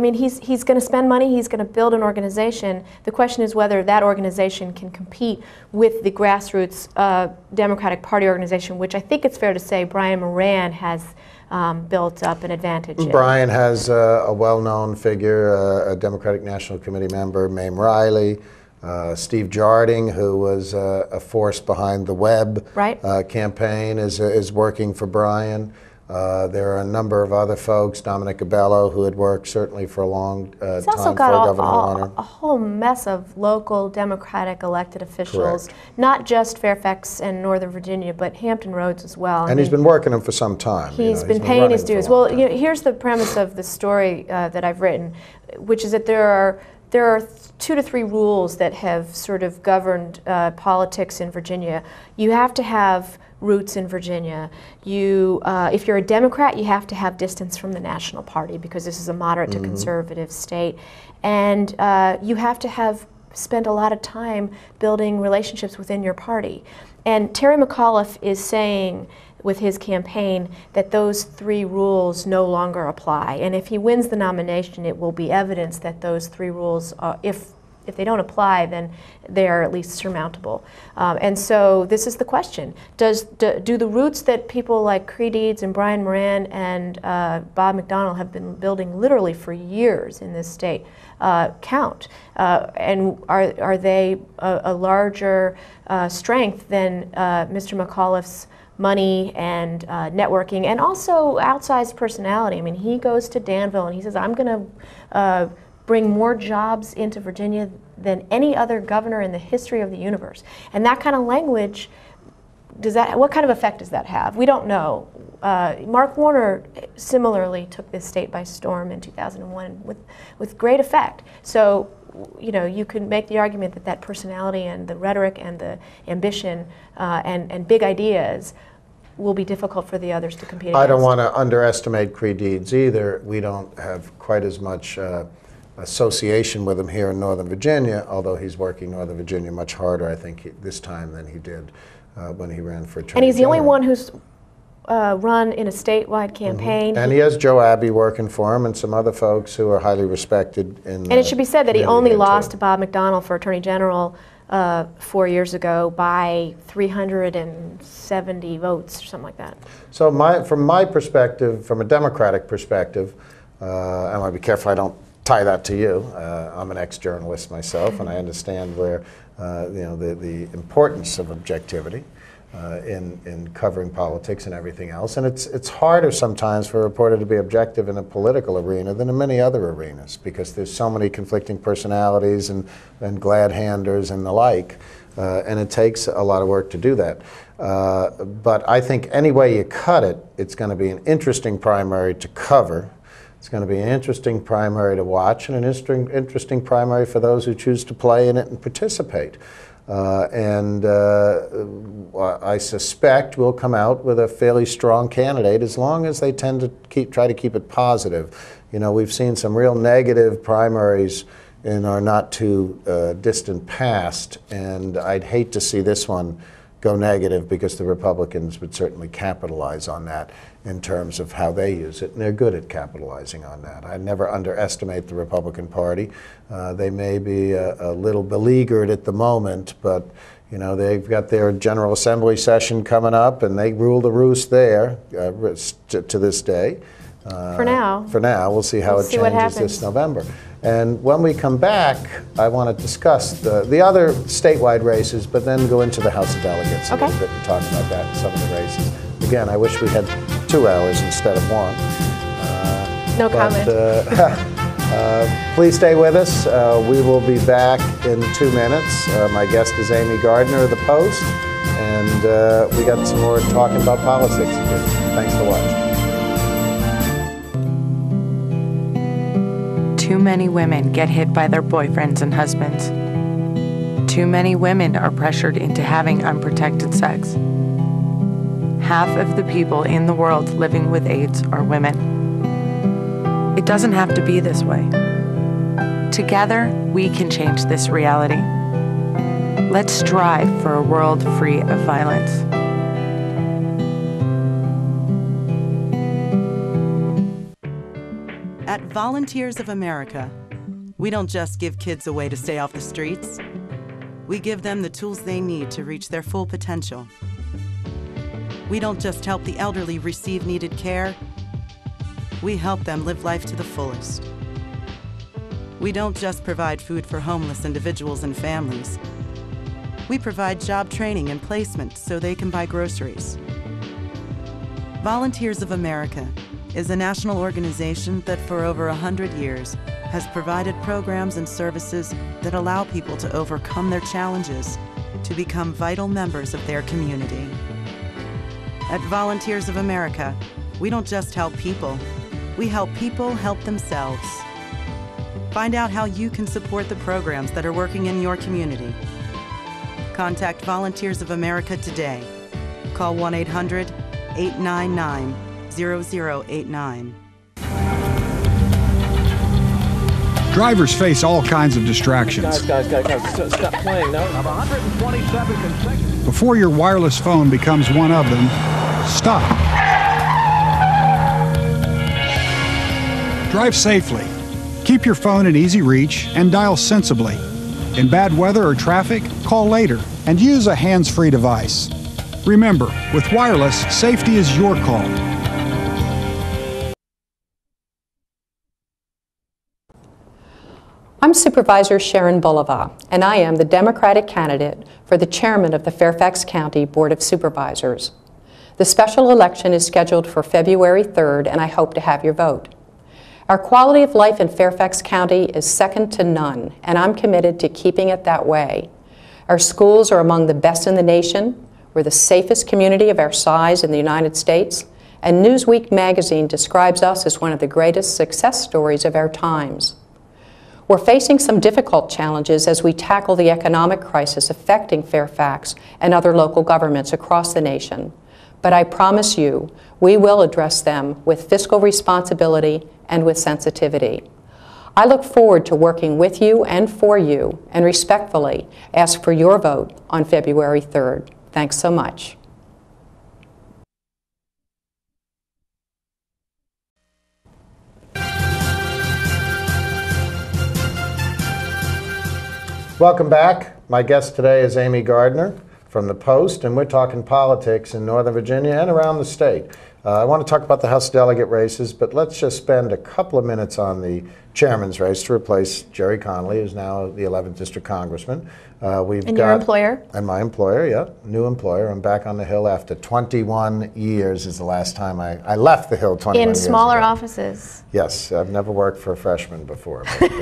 mean, he's going to spend money, he's going to build an organization. The question is whether that organization can compete with the grassroots Democratic Party organization, which I think it's fair to say Brian Moran has built up an advantage in. Brian has a well-known figure, a Democratic National Committee member, Mame Riley, Steve Jarding, who was a force behind the Webb campaign, is working for Brian. There are a number of other folks, Dominic Abello, who had worked certainly for a long time for Governor Warner. A whole mess of local Democratic elected officials, not just Fairfax and Northern Virginia, but Hampton Roads as well. And he's been working them for some time. He's been paying his dues. Well, here's the premise of the story that I've written, which is that there are 2 to 3 rules that have sort of governed politics in Virginia. You have to have roots in Virginia. If you're a Democrat, you have to have distance from the National Party because this is a moderate to conservative state. And you have to have spent a lot of time building relationships within your party. And Terry McAuliffe is saying with his campaign that those 3 rules no longer apply. And if he wins the nomination, it will be evidence that those 3 rules, if they don't apply, then they are at least surmountable. And so this is the question. Do the roots that people like Creed Eads and Brian Moran and Bob McDonnell have been building literally for years in this state count? And are they a larger strength than Mr. McAuliffe's money and networking, and also outsized personality? I mean, he goes to Danville and he says, I'm going to bring more jobs into Virginia than any other governor in the history of the universe. And that kind of language, what kind of effect does that have? We don't know. Mark Warner similarly took this state by storm in 2001 with great effect. So, you can make the argument that that personality and the rhetoric and the ambition and big ideas will be difficult for the others to compete against. I don't want to underestimate Creed Deeds either. We don't have quite as much association with him here in Northern Virginia, although he's working Northern Virginia much harder, I think, this time than he did when he ran for Attorney And he's the only General. one who's run in a statewide campaign. And he has Joe Abbey working for him and some other folks who are highly respected in And it should be said that he only lost to Bob McDonnell for Attorney General 4 years ago by 370 votes or something like that. So from my perspective, from a Democratic perspective, I want to be careful I don't tie that to you. I'm an ex-journalist myself, and I understand where the importance of objectivity in covering politics and everything else. And it's harder sometimes for a reporter to be objective in a political arena than in many other arenas, because there's so many conflicting personalities and glad-handers and the like, and it takes a lot of work to do that. But I think any way you cut it, it's going to be an interesting primary to cover. It's going to be an interesting primary to watch, and an interesting primary for those who choose to play in it and participate. I suspect we'll come out with a fairly strong candidate, as long as they tend to try to keep it positive. We've seen some real negative primaries in our not too distant past, and I'd hate to see this one go negative, because the Republicans would certainly capitalize on that in terms of how they use it, and they're good at capitalizing on that. I never underestimate the Republican Party. They may be a little beleaguered at the moment, but they've got their General Assembly session coming up, and they rule the roost there to this day. For now. For now. We'll see how it changes this November. And when we come back, I want to discuss the other statewide races, but then go into the House of Delegates a little bit and talk about that and some of the races. Again, I wish we had 2 hours instead of 1. No comment. Please stay with us. We will be back in 2 minutes. My guest is Amy Gardner of the Post, and we got some more talking about politics to do. Thanks for watching. Too many women get hit by their boyfriends and husbands. Too many women are pressured into having unprotected sex. Half of the people in the world living with AIDS are women. It doesn't have to be this way. Together, we can change this reality. Let's strive for a world free of violence. At Volunteers of America, we don't just give kids a way to stay off the streets. We give them the tools they need to reach their full potential. We don't just help the elderly receive needed care. We help them live life to the fullest. We don't just provide food for homeless individuals and families. We provide job training and placement so they can buy groceries. Volunteers of America is a national organization that for over 100 years has provided programs and services that allow people to overcome their challenges to become vital members of their community. At Volunteers of America, we don't just help people, we help people help themselves. Find out how you can support the programs that are working in your community. Contact Volunteers of America today. Call 1-800-899-0089. Drivers face all kinds of distractions. Guys, stop playing. No. 127 consecutive. Before your wireless phone becomes one of them, stop. Drive safely. Keep your phone in easy reach and dial sensibly. In bad weather or traffic, call later and use a hands-free device. Remember, with wireless, safety is your call. I'm Supervisor Sharon Bulova, and I am the Democratic candidate for the chairman of the Fairfax County Board of Supervisors. The special election is scheduled for February 3rd, and I hope to have your vote. Our quality of life in Fairfax County is second to none, and I'm committed to keeping it that way. Our schools are among the best in the nation. We're the safest community of our size in the United States, and Newsweek magazine describes us as one of the greatest success stories of our times. We're facing some difficult challenges as we tackle the economic crisis affecting Fairfax and other local governments across the nation. But I promise you, we will address them with fiscal responsibility and with sensitivity. I look forward to working with you and for you, and respectfully ask for your vote on February 3rd. Thanks so much. Welcome back. My guest today is Amy Gardner from the Post, and we're talking politics in Northern Virginia and around the state. I want to talk about the House delegate races, but let's just spend a couple of minutes on the chairman's race to replace Jerry Connolly, who's now the 11th District Congressman. Your employer? And my employer, yeah, new employer. I'm back on the Hill after 21 years is the last time I left the Hill 21 years ago. In smaller offices? Yes, I've never worked for a freshman before. But,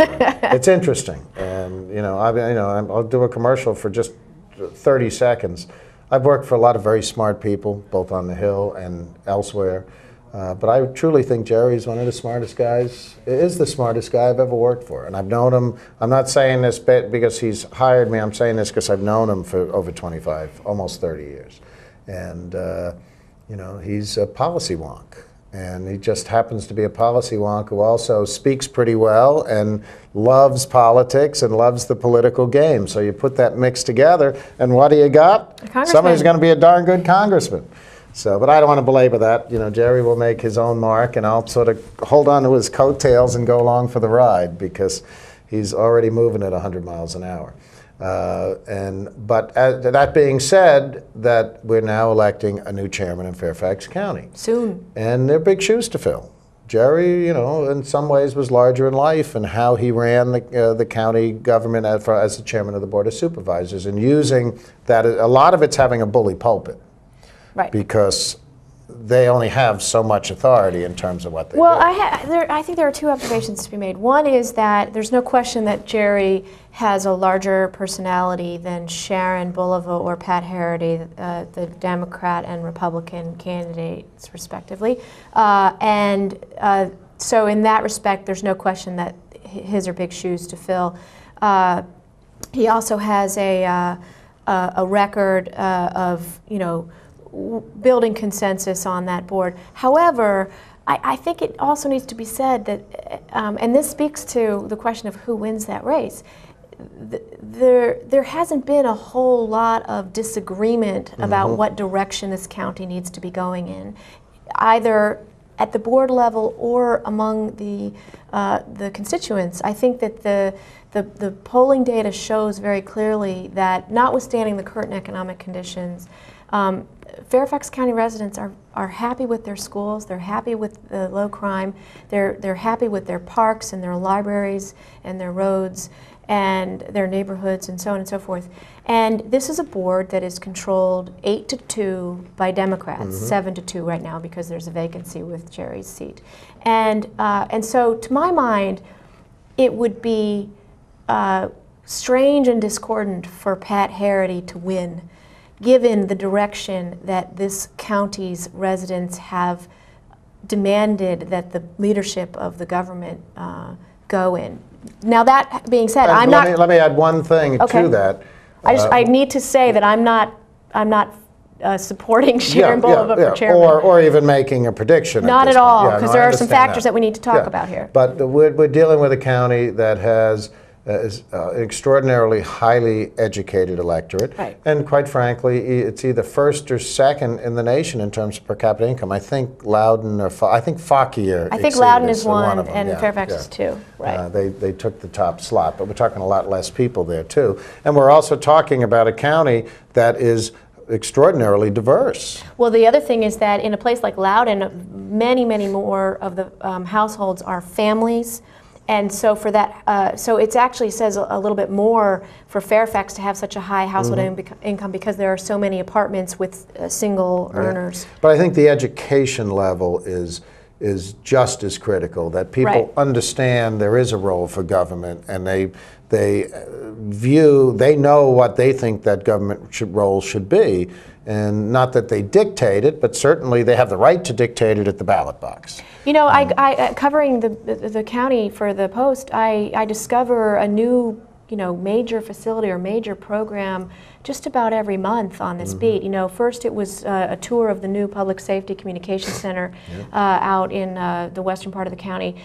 it's interesting, and I'll do a commercial for just 30 seconds. I've worked for a lot of very smart people, both on the Hill and elsewhere. But I truly think Jerry's one of the smartest guys, is the smartest guy I've ever worked for. And I've known him, I'm not saying this because he's hired me, I'm saying this because I've known him for over 25, almost 30 years. And, he's a policy wonk. And he just happens to be a policy wonk who also speaks pretty well and loves politics and loves the political game. So you put that mix together, and what do you got? Somebody's going to be a darn good congressman. So, but I don't want to belabor that. Jerry will make his own mark, and I'll sort of hold on to his coattails and go along for the ride because he's already moving at 100 miles an hour. But that being said, that we're now electing a new chairman in Fairfax County. Soon. And they're big shoes to fill. Jerry, in some ways was larger in life in how he ran the county government as the chairman of the Board of Supervisors, and using that, a lot of it's having a bully pulpit. Right. Because they only have so much authority in terms of what they do. I think there are two observations to be made. One is that there's no question that Jerry has a larger personality than Sharon Bulova or Pat Harity, the Democrat and Republican candidates, respectively. So in that respect, there's no question that his are big shoes to fill. He also has a record of, building consensus on that board. However, I think it also needs to be said that, and this speaks to the question of who wins that race, there hasn't been a whole lot of disagreement about what direction this county needs to be going in, either at the board level or among the constituents. I think that the polling data shows very clearly that, notwithstanding the current economic conditions, Fairfax County residents are happy with their schools, they're happy with the low crime, they're happy with their parks and their libraries and their roads and their neighborhoods and so on and so forth. And this is a board that is controlled 8-2 by Democrats, 7-2 right now because there's a vacancy with Jerry's seat. And so to my mind, it would be strange and discordant for Pat Harity to win, given the direction that this county's residents have demanded that the leadership of the government go in. Now, that being said, let me add one thing to that. I need to say that I'm not supporting Sharon Bolivar for chairman. Or even making a prediction. Not at all, because there are some factors that we need to talk about here. But we're dealing with a county that has an extraordinarily highly educated electorate. Right. And quite frankly, it's either first or second in the nation in terms of per capita income. I think Loudoun or I think Fauquier. I think Loudoun is one and Fairfax is two. Right. They took the top slot, but we're talking a lot less people there too. And we're also talking about a county that is extraordinarily diverse. Well, the other thing is that in a place like Loudoun, many, many more of the households are families. And so for that, so it actually says a little bit more for Fairfax to have such a high household income because there are so many apartments with single earners. But I think the education level is just as critical, that people understand there is a role for government, and they know what they think that government role should be. And not that they dictate it, but certainly they have the right to dictate it at the ballot box. You know, I covering the county for the Post, I discover a new, major facility or major program just about every month on this beat. You know, first it was a tour of the new Public Safety Communications Center out in the western part of the county.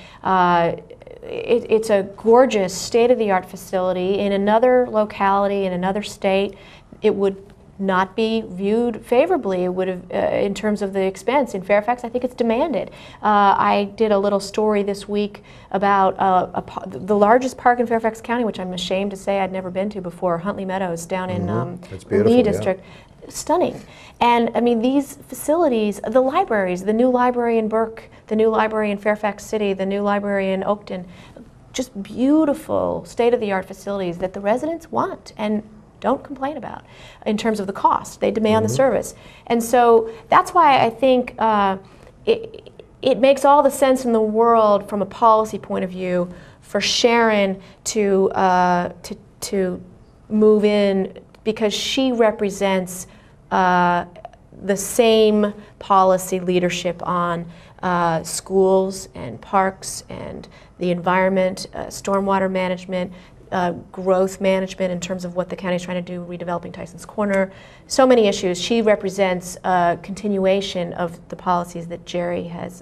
It's a gorgeous, state-of-the-art facility in another locality, in another state. It would not be viewed favorably. It would have, in terms of the expense. In Fairfax, I think it's demanded. I did a little story this week about the largest park in Fairfax County, which I'm ashamed to say I'd never been to before, Huntley Meadows, down in the Lee District. Stunning. And I mean, these facilities, the libraries, the new library in Burke, the new library in Fairfax City, the new library in Oakton, just beautiful state-of-the-art facilities that the residents want and don't complain about in terms of the cost. They demand the service. And so that's why I think it makes all the sense in the world from a policy point of view for Sharon to move in, because she represents the same policy leadership on schools and parks and the environment, stormwater management, growth management in terms of what the county is trying to do, redeveloping Tyson's Corner, so many issues. She represents a continuation of the policies that Jerry has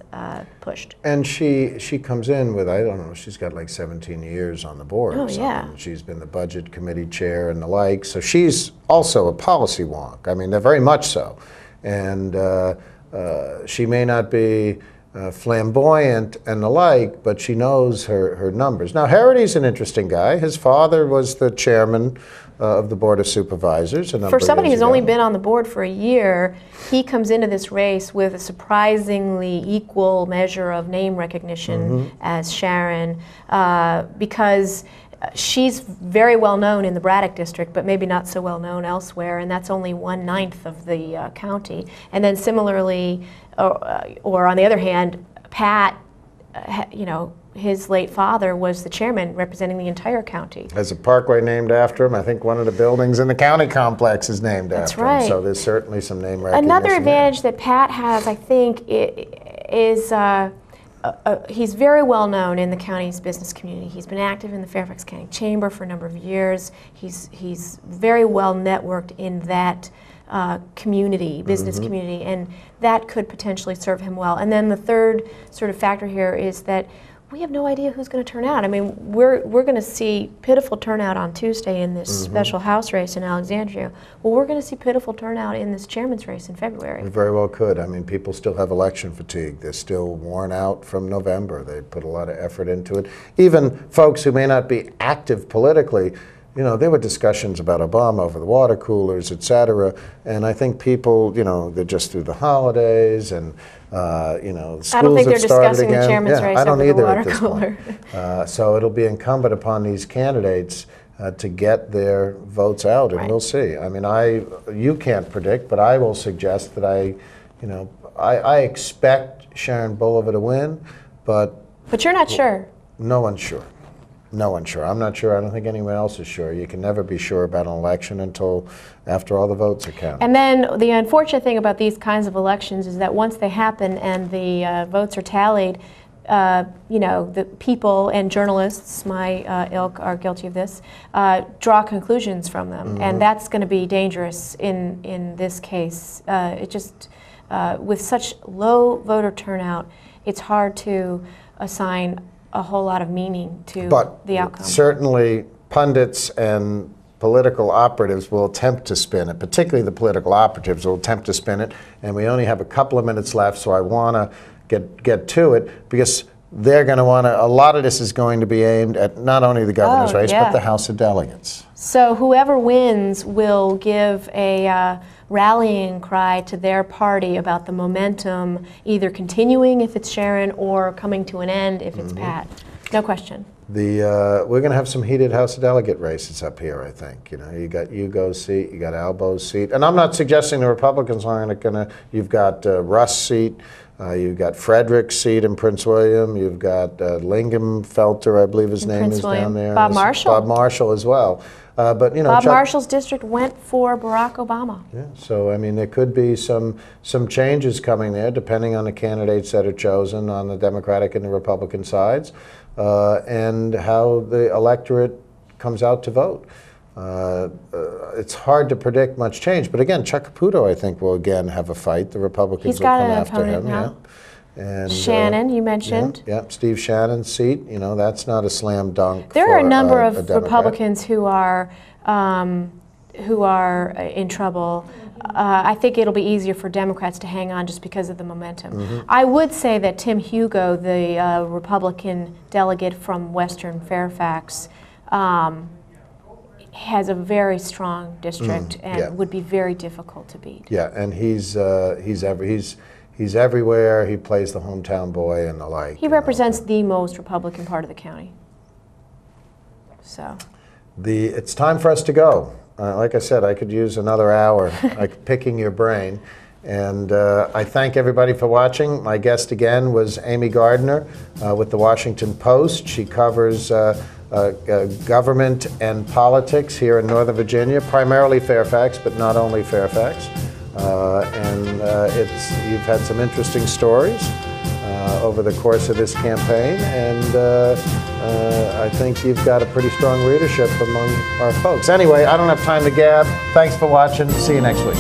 pushed. And she comes in with, I don't know, she's got like 17 years on the board or something. Yeah. She's been the budget committee chair and the like, so she's also a policy wonk. I mean, they're very much so. And she may not be flamboyant and the like, but she knows her numbers. Now, Harity's an interesting guy. His father was the chairman of the Board of Supervisors. For somebody who's only been on the board for a year, he comes into this race with a surprisingly equal measure of name recognition as Sharon, because she's very well known in the Braddock district, but maybe not so well known elsewhere, and that's only 1/9 of the county. And then similarly, or on the other hand, Pat, his late father was the chairman representing the entire county. Has a parkway named after him. I think one of the buildings in the county complex is named after him. So there's certainly some name recognition. Another advantage that Pat has, I think, is he's very well known in the county's business community. He's been active in the Fairfax County Chamber for a number of years. He's very well networked in that community, business community, and that could potentially serve him well. And then the third sort of factor here is that we have no idea who's going to turn out. I mean, we're going to see pitiful turnout on Tuesday in this special House race in Alexandria. Well, we're going to see pitiful turnout in this chairman's race in February. We very well could. I mean, people still have election fatigue. They're still worn out from November. They put a lot of effort into it. Even folks who may not be active politically, you know, there were discussions about Obama over the water coolers, et cetera, and I think people, you know, they're just through the holidays and, you know, schools I don't think they're have started discussing again. the chairman's race I don't over the either water at this cooler. point. So it'll be incumbent upon these candidates to get their votes out, and we'll see. I mean, you can't predict, but I will suggest that I expect Sharon Bolivar to win, but you're not sure. No one's sure. No one's sure. I'm not sure. I don't think anyone else is sure. You can never be sure about an election until after all the votes are counted. And then the unfortunate thing about these kinds of elections is that once they happen and the votes are tallied, you know, the people and journalists, my ilk, are guilty of this, draw conclusions from them, and that's going to be dangerous in this case. It just, with such low voter turnout, it's hard to assign a whole lot of meaning to the outcome. Certainly pundits and political operatives will attempt to spin it, particularly the political operatives will attempt to spin it, and we only have a couple of minutes left, so I want to get to it, because they're going to want to, a lot of this is going to be aimed at not only the governor's race, but the House of Delegates. So whoever wins will give a rallying cry to their party about the momentum either continuing if it's Sharon or coming to an end if it's Pat. No question. We're going to have some heated House of Delegate races up here, I think. You know, you got Hugo's seat, you got Albo's seat, and I'm not suggesting the Republicans aren't going to. You've got Russ' seat, you've got Frederick's seat in Prince William, you've got Lingenfelter, I believe his name is down there. Bob Marshall. Bob Marshall as well. But you know, Bob Marshall's district went for Barack Obama. Yeah, so I mean, there could be some changes coming there, depending on the candidates that are chosen on the Democratic and the Republican sides, and how the electorate comes out to vote. It's hard to predict much change, but again, Chuck Caputo, I think, will again have a fight. The Republicans will come after him. Now. And, Shannon, you mentioned. Yeah, Steve Shannon's seat. You know, that's not a slam dunk. There are a number of Republicans who are in trouble. I think it'll be easier for Democrats to hang on just because of the momentum. I would say that Tim Hugo, the Republican delegate from Western Fairfax, has a very strong district and would be very difficult to beat. Yeah, and he's everywhere. He plays the hometown boy and the like. He represents the most Republican part of the county. So. It's time for us to go. Like I said, I could use another hour picking your brain. And I thank everybody for watching. My guest again was Amy Gardner with the Washington Post. She covers government and politics here in Northern Virginia, primarily Fairfax, but not only Fairfax. You've had some interesting stories over the course of this campaign, and I think you've got a pretty strong readership among our folks. Anyway, I don't have time to gab. Thanks for watching. See you next week.